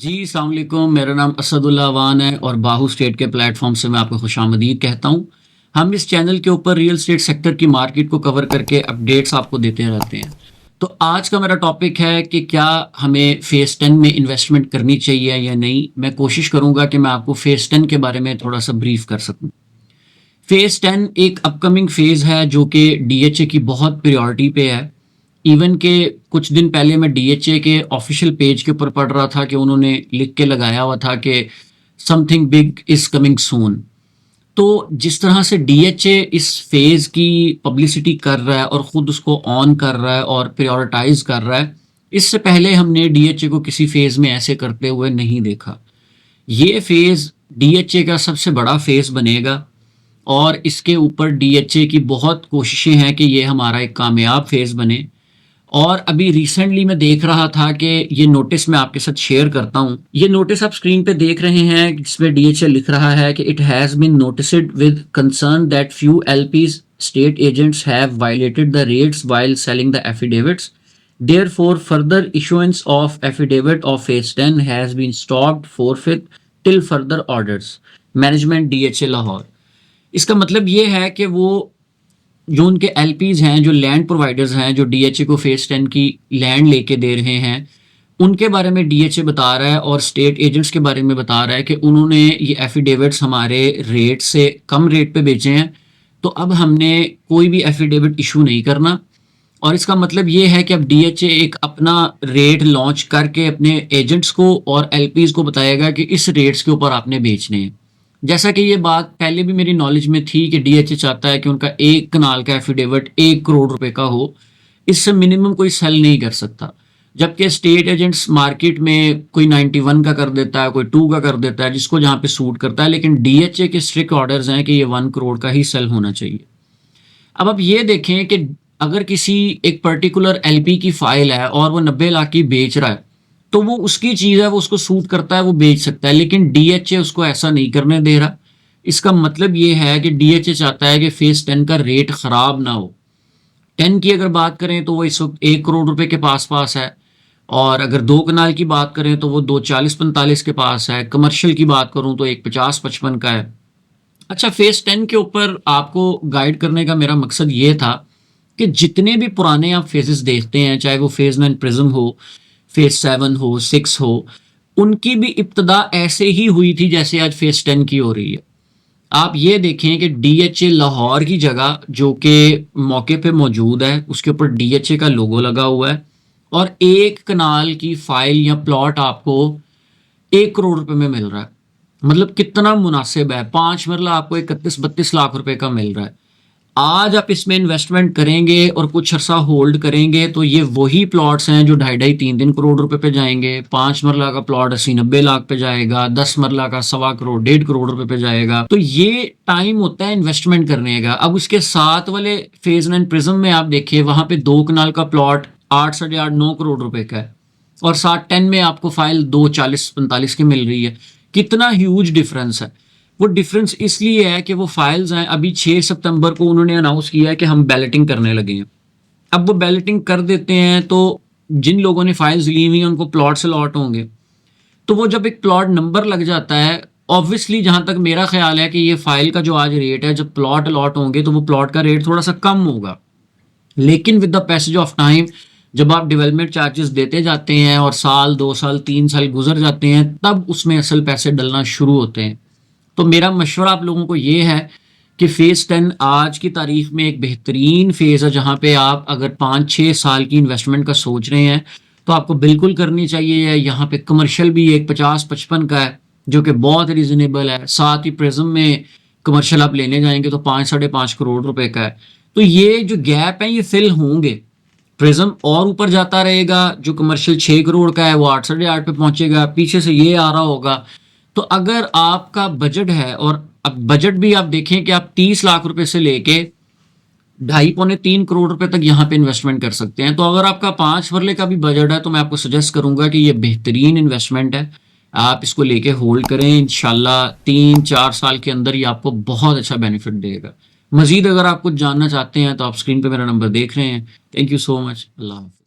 जी, अस्सलाम वालेकुम। मेरा नाम असदुल्ला अवान है और बाहू स्टेट के प्लेटफॉर्म से मैं आपको खुशामदीद कहता हूँ। हम इस चैनल के ऊपर रियल एस्टेट सेक्टर की मार्केट को कवर करके अपडेट्स आपको देते रहते हैं। तो आज का मेरा टॉपिक है कि क्या हमें फेज़ 10 में इन्वेस्टमेंट करनी चाहिए या नहीं। मैं कोशिश करूँगा कि मैं आपको फेज़ 10 के बारे में थोड़ा सा ब्रीफ कर सकूँ। फेज़ 10 एक अपकमिंग फेज़ है जो कि डीएचए की बहुत प्रायोरिटी पे है। इवन के कुछ दिन पहले मैं डीएचए के ऑफिशियल पेज के ऊपर पढ़ रहा था कि उन्होंने लिख के लगाया हुआ था कि something big is coming soon. तो जिस तरह से डीएचए इस फेज की पब्लिसिटी कर रहा है और ख़ुद उसको ऑन कर रहा है और प्रायोरिटाइज कर रहा है, इससे पहले हमने डीएचए को किसी फेज में ऐसे करते हुए नहीं देखा। ये फेज डीएचए का सबसे बड़ा फेज बनेगा और इसके ऊपर डीएचए की बहुत कोशिशें हैं कि ये हमारा एक कामयाब फेज बने। और अभी रिसेंटली मैं देख रहा था कि ये नोटिस मैं आपके साथ शेयर करता हूँ। ये नोटिस आप स्क्रीन पे देख रहे हैं जिसमें डीएचए लिख रहा है कि it has been noticed with concern that few LPGs state agents have violated the rates while selling the affidavits. Therefore, further issuance of affidavit of phase 10 has been stopped forthwith till further orders. Management DHA Lahore. इसका मतलब ये है कि वो जो उनके एलपीज हैं, जो लैंड प्रोवाइडर्स हैं, जो डीएचए को फेज 10 की लैंड लेके दे रहे हैं, उनके बारे में डीएचए बता रहा है और स्टेट एजेंट्स के बारे में बता रहा है कि उन्होंने ये एफिडेविट्स हमारे रेट से कम रेट पे बेचे हैं, तो अब हमने कोई भी एफिडेविट इशू नहीं करना। और इसका मतलब ये है कि अब डीएचए एक अपना रेट लॉन्च करके अपने एजेंट्स को और एलपीज को बताएगा कि इस रेट्स के ऊपर आपने बेचने हैं। जैसा कि ये बात पहले भी मेरी नॉलेज में थी कि डीएचए चाहता है कि उनका एक कनाल का एफिडेविट 1 करोड़ रुपए का हो, इससे मिनिमम कोई सेल नहीं कर सकता। जबकि स्टेट एजेंट्स मार्केट में कोई 91 का कर देता है, कोई 2 का कर देता है, जिसको जहाँ पे सूट करता है, लेकिन डीएचए के स्ट्रिक्ट ऑर्डर्स हैं कि ये 1 करोड़ का ही सेल होना चाहिए। अब आप ये देखें कि अगर किसी एक पर्टिकुलर एलपी की फाइल है और वो 90 लाख की बेच रहा है, तो वो उसकी चीज़ है, वो उसको सूट करता है, वो बेच सकता है, लेकिन डीएचए उसको ऐसा नहीं करने दे रहा। इसका मतलब ये है कि डीएचए चाहता है कि फेज 10 का रेट ख़राब ना हो। 10 की अगर बात करें तो वो इस वक्त 1 करोड़ रुपए के पास पास है, और अगर 2 कनाल की बात करें तो वो 240-45 के पास है। कमर्शियल की बात करूं तो 150-55 का है। अच्छा, फेज 10 के ऊपर आपको गाइड करने का मेरा मकसद ये था कि जितने भी पुराने आप फेजेस देखते हैं, चाहे वो फेज 9 प्रिज्म हो, फेज 7 हो, 6 हो, उनकी भी इब्तदा ऐसे ही हुई थी जैसे आज फेज 10 की हो रही है। आप ये देखें कि डीएचए लाहौर की जगह जो कि मौके पे मौजूद है, उसके ऊपर डीएचए का लोगो लगा हुआ है और 1 कनाल की फाइल या प्लॉट आपको 1 करोड़ रुपए में मिल रहा है। मतलब कितना मुनासिब है। 5 मरला आपको 31-32 लाख रुपए का मिल रहा है। आज आप इसमें इन्वेस्टमेंट करेंगे और कुछ अर्सा होल्ड करेंगे तो ये वही प्लॉट्स हैं जो 2.5-3 करोड़ रुपए पे जाएंगे। 5 मरला का प्लॉट 80-90 लाख पे जाएगा, 10 मरला का 1.25 करोड़ 1.5 करोड़ रुपए पे जाएगा। तो ये टाइम होता है इन्वेस्टमेंट करने का। अब उसके साथ वाले फेज 9 प्रिज्म में आप देखिए, वहां पे 2 कनाल का प्लॉट 8-8.5-9 करोड़ रुपए का है और साथ 10 में आपको फाइल 240-45 की मिल रही है। कितना ह्यूज डिफरेंस है। वो डिफरेंस इसलिए है कि वो फाइल्स हैं, अभी 6 सितंबर को उन्होंने अनाउंस किया है कि हम बैलेटिंग करने लगे हैं। अब वो बैलेटिंग कर देते हैं तो जिन लोगों ने फाइल्स ली हुई हैं उनको प्लॉट से अलॉट होंगे। तो वो जब एक प्लॉट नंबर लग जाता है, ऑब्वियसली जहां तक मेरा ख्याल है कि ये फाइल का जो आज रेट है, जब प्लॉट अलॉट होंगे तो वो प्लॉट का रेट थोड़ा सा कम होगा। लेकिन with the passage of time, जब आप डेवलपमेंट चार्जेस देते जाते हैं और साल 2 साल 3 साल गुजर जाते हैं, तब उसमें असल पैसे डलना शुरू होते हैं। तो मेरा मशवरा आप लोगों को ये है कि फेज़ 10 आज की तारीख में एक बेहतरीन फेज़ है, जहाँ पे आप अगर 5-6 साल की इन्वेस्टमेंट का सोच रहे हैं तो आपको बिल्कुल करनी चाहिए। यहाँ पे कमर्शियल भी एक 50-55 का है जो कि बहुत रीजनेबल है। साथ ही प्रिज्म में कमर्शियल आप लेने जाएंगे तो 5-5.5 करोड़ रुपए का है। तो ये जो गैप है ये फिल होंगे। प्रिज्म और ऊपर जाता रहेगा, जो कमर्शियल 6 करोड़ का है वो 8-8.5 पे पहुंचेगा, पीछे से ये आ रहा होगा। तो अगर आपका बजट है, और अब बजट भी आप देखें कि आप 30 लाख रुपए से लेके 2.5-3 करोड़ रुपए तक यहाँ पे इन्वेस्टमेंट कर सकते हैं। तो अगर आपका 5 मरले का भी बजट है तो मैं आपको सजेस्ट करूंगा कि ये बेहतरीन इन्वेस्टमेंट है, आप इसको लेके होल्ड करें। इंशाल्लाह 3-4 साल के अंदर ये आपको बहुत अच्छा बेनिफिट देगा। मजीद अगर आप कुछ जानना चाहते हैं तो आप स्क्रीन पे मेरा नंबर देख रहे हैं। Thank you so much. अल्लाह हाफ़िज़।